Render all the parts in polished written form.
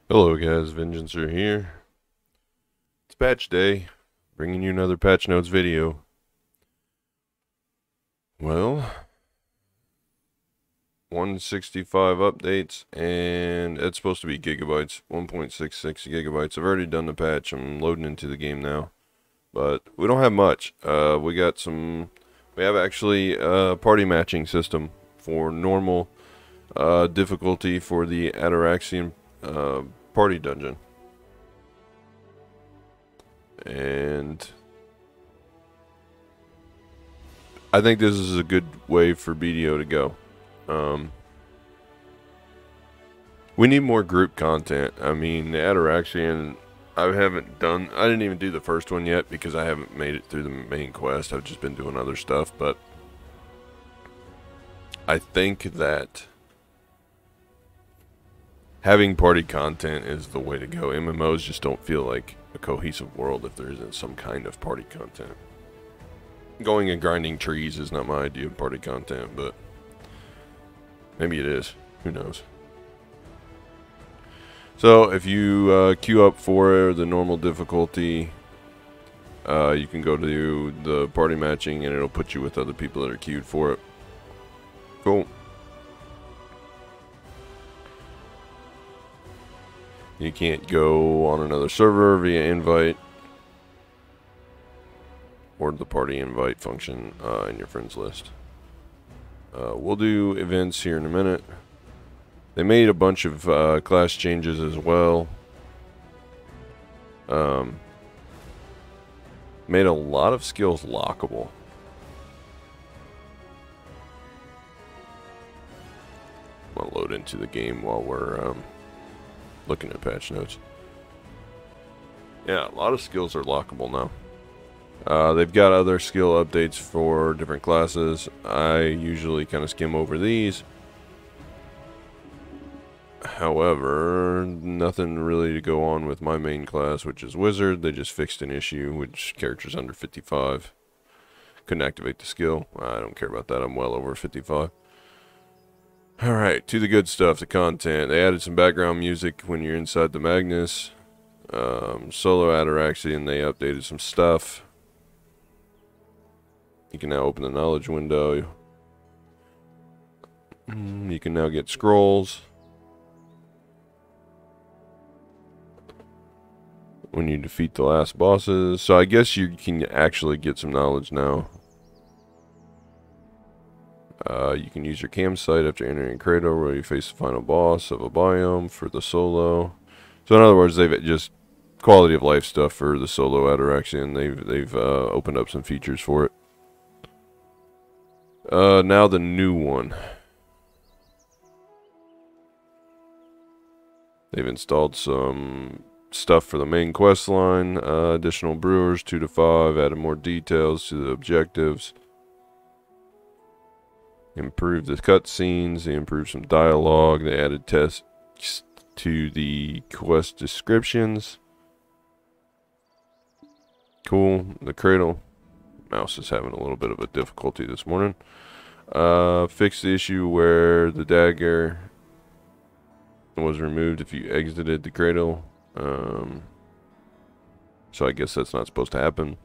Hello guys, Vengeancer here. It's patch day, bringing you another patch notes video. Well, 165 updates, and it's supposed to be gigabytes, 1.66 gigabytes. I've already done the patch. I'm loading into the game now, but we don't have much. We have actually a party matching system for normal difficulty for the Ataraxian party dungeon. And I think this is a good way for BDO to go. We need more group content. I mean, the Ataraxian, I didn't even do the first one yet because I haven't made it through the main quest. I've just been doing other stuff, but I think that having party content is the way to go. MMOs just don't feel like a cohesive world if there isn't some kind of party content. Going and grinding trees is not my idea of party content, but maybe it is. Who knows? So if you queue up for the normal difficulty, you can go to the party matching and it'll put you with other people that are queued for it. Cool. You can't go on another server via invite or the party invite function in your friends list. We'll do events here in a minute. They made a bunch of class changes as well. Made a lot of skills lockable. I'm gonna load into the game while we're looking at patch notes. Yeah, a lot of skills are lockable now. They've got other skill updates for different classes. I usually kind of skim over these. However, nothing really to go on with my main class, which is Wizard. They just fixed an issue, which characters under 55 couldn't activate the skill. I don't care about that. I'm well over 55. Alright, to the good stuff, the content. They added some background music when you're inside the Magnus. Solo Ataraxian, they updated some stuff. You can now open the knowledge window. You can now get scrolls when you defeat the last bosses. So I guess you can actually get some knowledge now. You can use your campsite after entering Cradle where you face the final boss of a biome for the solo. So in other words, they've just quality of life stuff for the solo Ataraxian. They've opened up some features for it. Now the new one. They've installed some stuff for the main quest line. Additional brewers, 2 to 5. Added more details to the objectives. Improved the cutscenes. They improved some dialogue. They added tests to the quest descriptions. Cool. The Cradle. Mouse is having a little bit of a difficulty this morning. Fixed the issue where the dagger was removed if you exited the Cradle. So I guess that's not supposed to happen.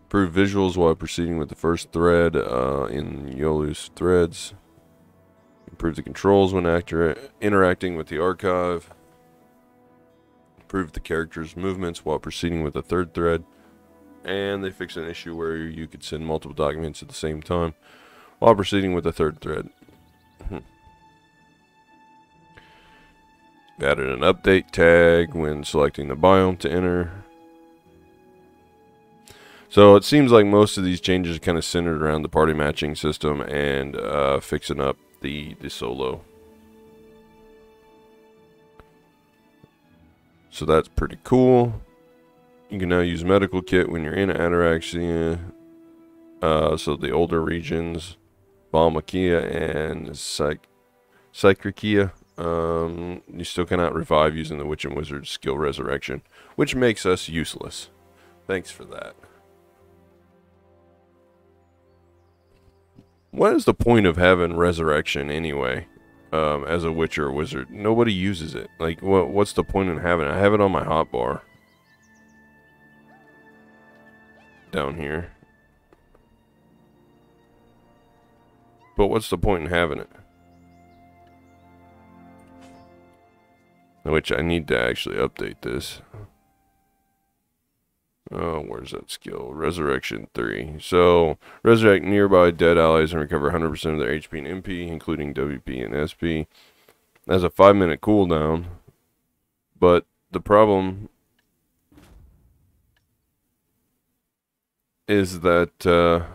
Improve visuals while proceeding with the first thread in Yolu's threads. Improve the controls when interacting with the archive. Improve the character's movements while proceeding with the third thread. And they fixed an issue where you could send multiple documents at the same time while proceeding with the third thread. Added an update tag when selecting the biome to enter. So it seems like most of these changes are kind of centered around the party matching system and fixing up the solo. So that's pretty cool. You can now use medical kit when you're in Ataraxia. So the older regions, Balmakia and Psychicia, you still cannot revive using the Witch and Wizard skill Resurrection, which makes us useless. Thanks for that. What is the point of having resurrection anyway? as a witch or a wizard. Nobody uses it. Like, what's the point in having it? I have it on my hotbar down here. But what's the point in having it? Which I need to actually update this. Oh, where's that skill? Resurrection 3. So, resurrect nearby dead allies and recover 100% of their HP and MP, including WP and SP. That's a 5-minute cooldown. But the problem is that,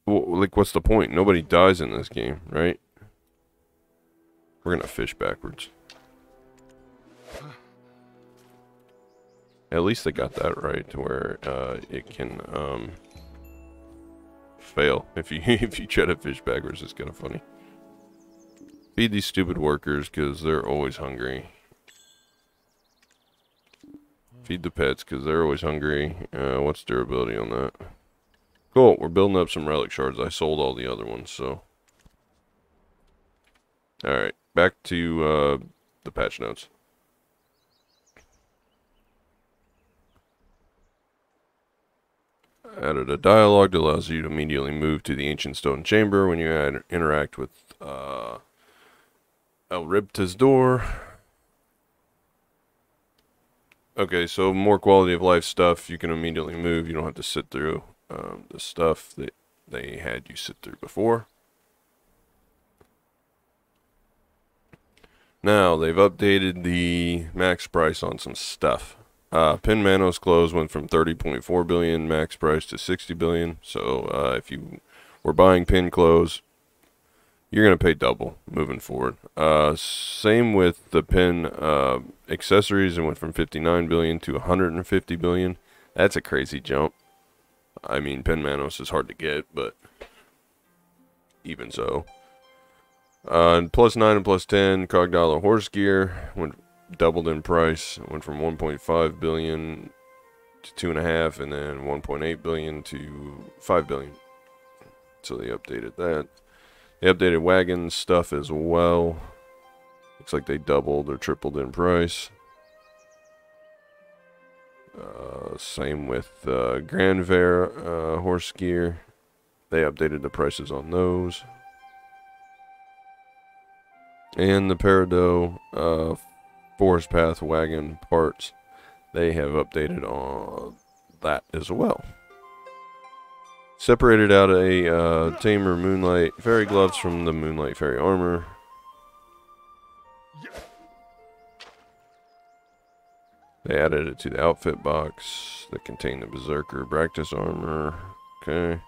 like, what's the point? Nobody dies in this game, right? We're gonna fish backwards. At least they got that right to where it can fail if you if you try to fish backwards. It's kind of funny. Feed these stupid workers because they're always hungry. Feed the pets because they're always hungry. What's durability on that? Cool. We're building up some relic shards. I sold all the other ones, so. All right, back to the patch notes. Added a dialogue that allows you to immediately move to the ancient stone chamber when you interact with El Ribta's door. Okay, so more quality of life stuff. You can immediately move. You don't have to sit through the stuff that they had you sit through before. Now, they've updated the max price on some stuff. Pin Manos clothes went from 30.4 billion max price to 60 billion. So if you were buying pin clothes, you're going to pay double moving forward. Same with the pin accessories. It went from 59 billion to 150 billion. That's a crazy jump. I mean, Pin Manos is hard to get, but even so. And +9 and +10 Cogdollar horse gear went doubled in price. It went from 1.5 billion to 2.5, and then 1.8 billion to 5 billion. So they updated that. They updated wagon stuff as well. Looks like they doubled or tripled in price. Same with Grand Ver horse gear. They updated the prices on those. And the Peridot Forest Path wagon parts, they have updated on that as well. Separated out a Tamer Moonlight Fairy gloves from the Moonlight Fairy armor. They added it to the outfit box that contained the Berserker Bractus armor. Okay.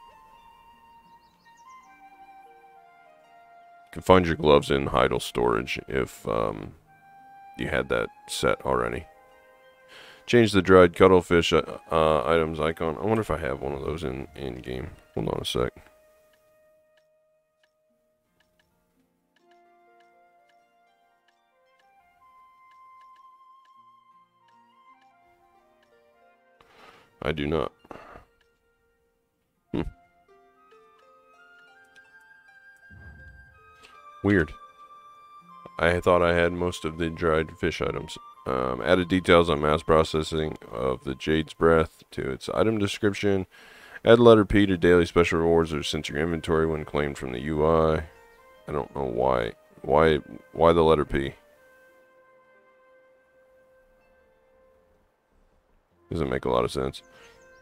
You can find your gloves in Heidel storage if you had that set already. Change the dried cuttlefish items icon. I wonder if I have one of those in game. Hold on a sec. I do not. Weird. I thought I had most of the dried fish items. Added details on mass processing of the Jade's Breath to its item description. Add letter P to daily special rewards that are sent to your inventory when claimed from the UI. I don't know why. Why the letter P? Doesn't make a lot of sense.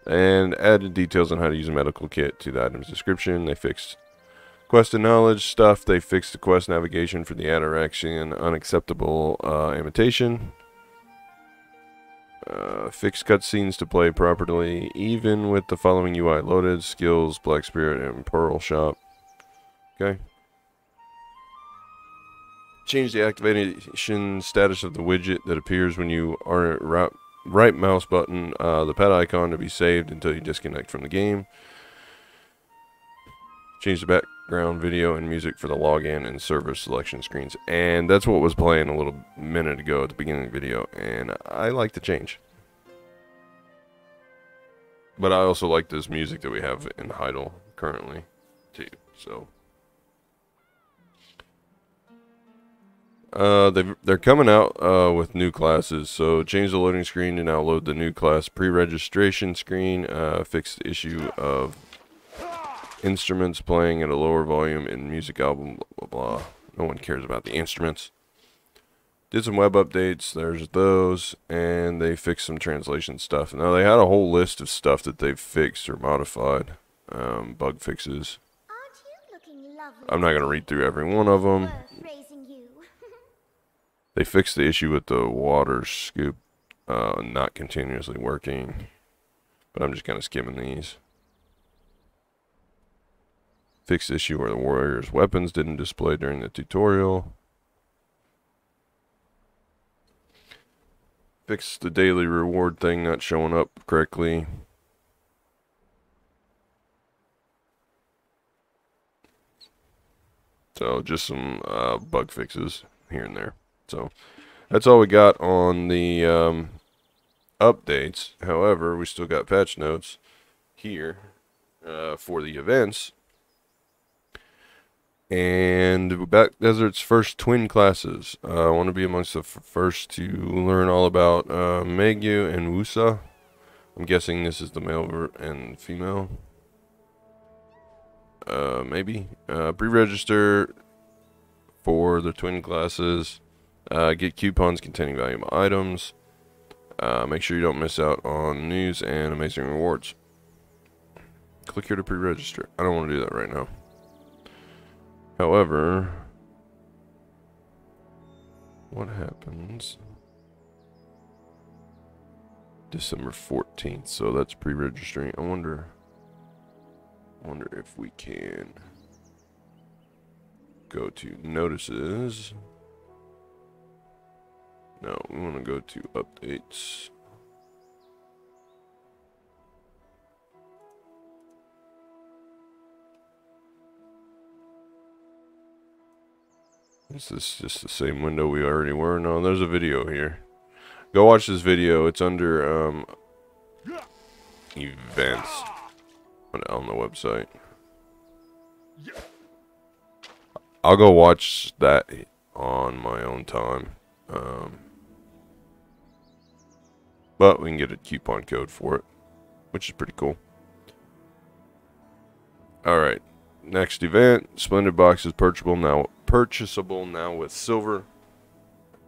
And added details on how to use a medical kit to the item's description. They fixed quest and knowledge stuff. They fixed the quest navigation for the Ataraxian unacceptable imitation. Fixed cutscenes to play properly, even with the following UI loaded: skills, Black Spirit, and Pearl Shop. Okay. Change the activation status of the widget that appears when you are at right mouse button the pet icon to be saved until you disconnect from the game. Change the background video and music for the login and server selection screens. And that's what was playing a little minute ago at the beginning of the video, and I like the change. But I also like this music that we have in Heidel currently too. So They're coming out with new classes. So change the loading screen to now load the new class pre-registration screen. Fix the issue of instruments playing at a lower volume in music album. Blah blah blah. No one cares about the instruments. Did some web updates. There's those, and they fixed some translation stuff. Now they had a whole list of stuff that they've fixed or modified, bug fixes. I'm not gonna read through every one of them. They fixed the issue with the water scoop not continuously working, but I'm just kind of skimming these. Fixed the issue where the warrior's weapons didn't display during the tutorial. Fixed the daily reward thing not showing up correctly. So just some bug fixes here and there. So that's all we got on the updates. However, we still got patch notes here for the events. And Back Desert's first twin classes. I want to be amongst the first to learn all about Megyu and Wusa. I'm guessing this is the male and female. Maybe. Pre-register for the twin classes. Get coupons containing valuable items. Make sure you don't miss out on news and amazing rewards. Click here to pre-register. I don't want to do that right now. However, what happens December 14th? So that's pre-registering. I wonder if we can go to notices. No, we want to go to updates. Is this just the same window we already were? No, there's a video here. Go watch this video. It's under events on the website. I'll go watch that on my own time. But we can get a coupon code for it, which is pretty cool. Alright, next event. Splendid Box is purchasable now with silver.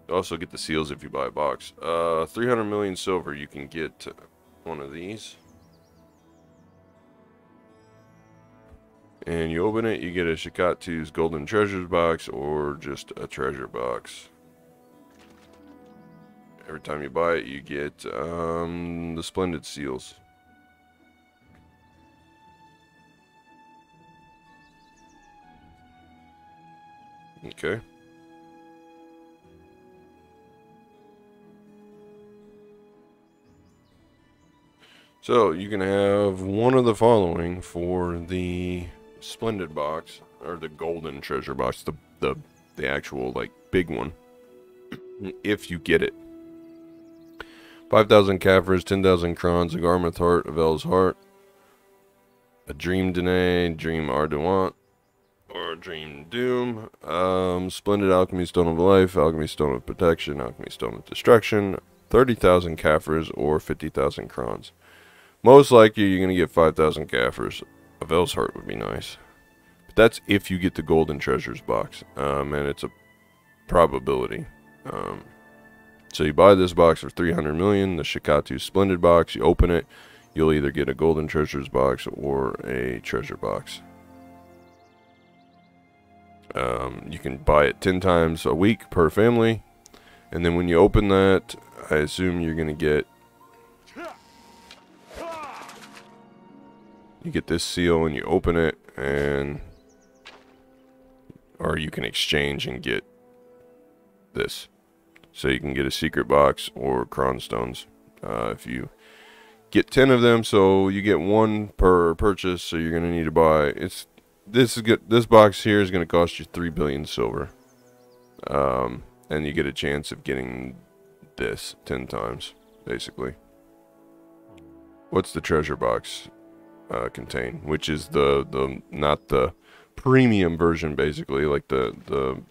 You also get the seals if you buy a box. 300 million silver, you can get one of these. And you open it, you get a Shikatu's Golden Treasures box or just a treasure box. Every time you buy it, you get the Splendid seals. Okay. So you can have one of the following for the Splendid box or the Golden Treasure box, the actual like big one. If you get it. 5,000 Kafirs, 10,000 crowns, a Garmeth heart, a Vel's heart, a Dream Dene, Dream Arduant, or Dream Doom, Splendid Alchemy Stone of Life, Alchemy Stone of Protection, Alchemy Stone of Destruction, 30,000 Kafirs, or 50,000 crowns. Most likely you're going to get 5,000 Kafirs. A Vel's heart would be nice. But that's if you get the Golden Treasures box, and it's a probability. So you buy this box for 300 million, the Shikatu Splendid box, you open it, you'll either get a Golden Treasures box or a treasure box. You can buy it 10 times a week per family, and then when you open that, I assume you're going to get, you get this seal and you open it, and, or you can exchange and get this. So you can get a secret box or crown stones if you get 10 of them. So you get one per purchase. So you're gonna need to buy. This box here is gonna cost you 3 billion silver, and you get a chance of getting this 10 times, basically. What's the treasure box contain? Which is the not the premium version, basically, like the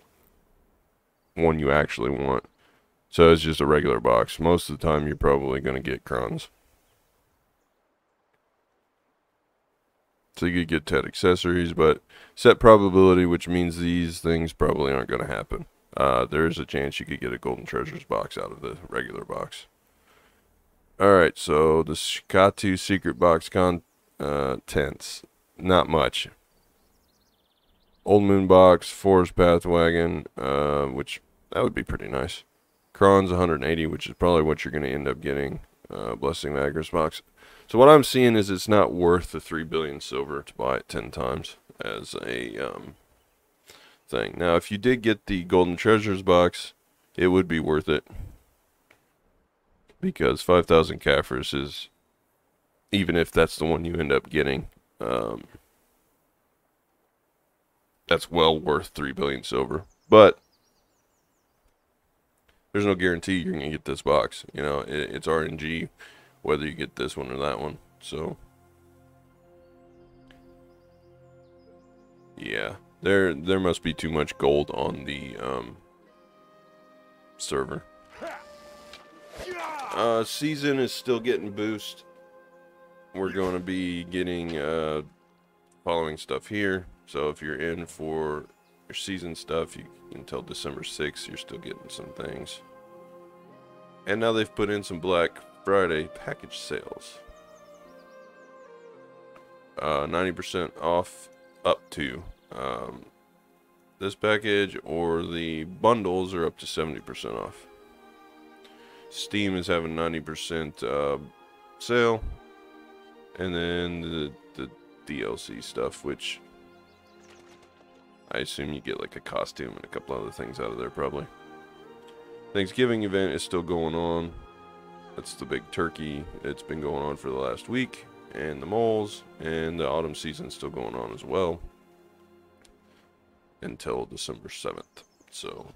one you actually want. So it's just a regular box. Most of the time you're probably going to get crons. So you could get 10 accessories, but set probability, which means these things probably aren't going to happen. There is a chance you could get a golden treasures box out of the regular box. Alright, so the Shikatu secret box contents. Not much. Old Moon box, Forest Path wagon, which that would be pretty nice. Crons 180, which is probably what you're going to end up getting. Blessing Maggers box. So what I'm seeing is it's not worth the 3 billion silver to buy it 10 times as a thing. Now, if you did get the Golden Treasures box, it would be worth it. Because 5,000 Kafirs is, even if that's the one you end up getting, that's well worth 3 billion silver. But there's no guarantee you're going to get this box. You know, it's RNG whether you get this one or that one. So yeah, there must be too much gold on the server. Season is still getting boost. We're going to be getting following stuff here. So if you're in for your season stuff, until December 6th, you're still getting some things. And now they've put in some Black Friday package sales. 90% off up to. This package or the bundles are up to 70% off. Steam is having 90% sale. And then the DLC stuff, which I assume you get like a costume and a couple other things out of there probably. Thanksgiving event is still going on. That's the big turkey. It's been going on for the last week. And the moles. And the autumn season's still going on as well. Until December 7th. So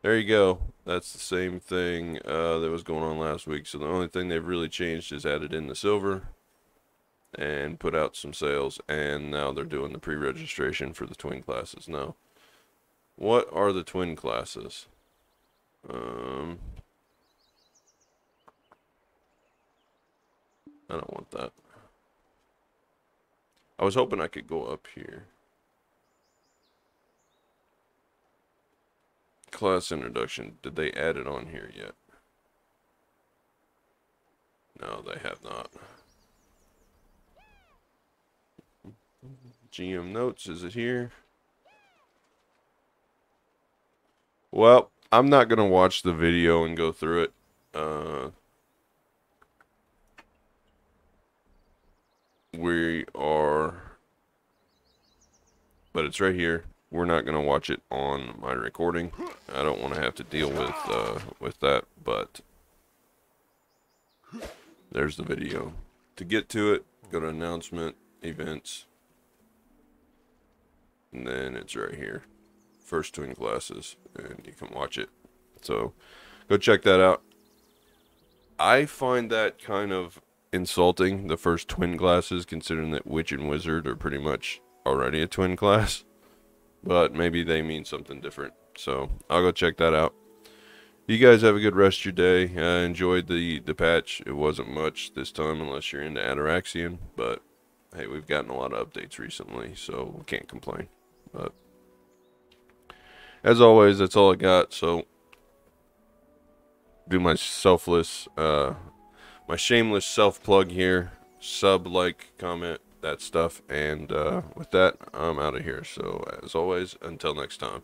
there you go. That's the same thing that was going on last week. So the only thing they've really changed is added in the silver. And put out some sales. And now they're doing the pre-registration for the twin classes. Now, what are the twin classes? I don't want that. I was hoping I could go up here. Class introduction. Did they add it on here yet? No, they have not. GM notes, is it here? Well, I'm not going to watch the video and go through it. We are, but it's right here. We're not going to watch it on my recording. I don't want to have to deal with that, but there's the video. To get to it, go to announcement, events, and then it's right here. First twin classes, and you can watch it. So go check that out. I find that kind of insulting, the first twin classes, considering that Witch and Wizard are pretty much already a twin class. But maybe they mean something different. So I'll go check that out. You guys have a good rest of your day. I enjoyed the patch. It wasn't much this time unless you're into Ataraxian. But hey, we've gotten a lot of updates recently, so we can't complain. But as always, that's all I got. So do my selfless, my shameless self-plug here. Sub, like, comment, that stuff. And with that, I'm out of here. So as always, until next time.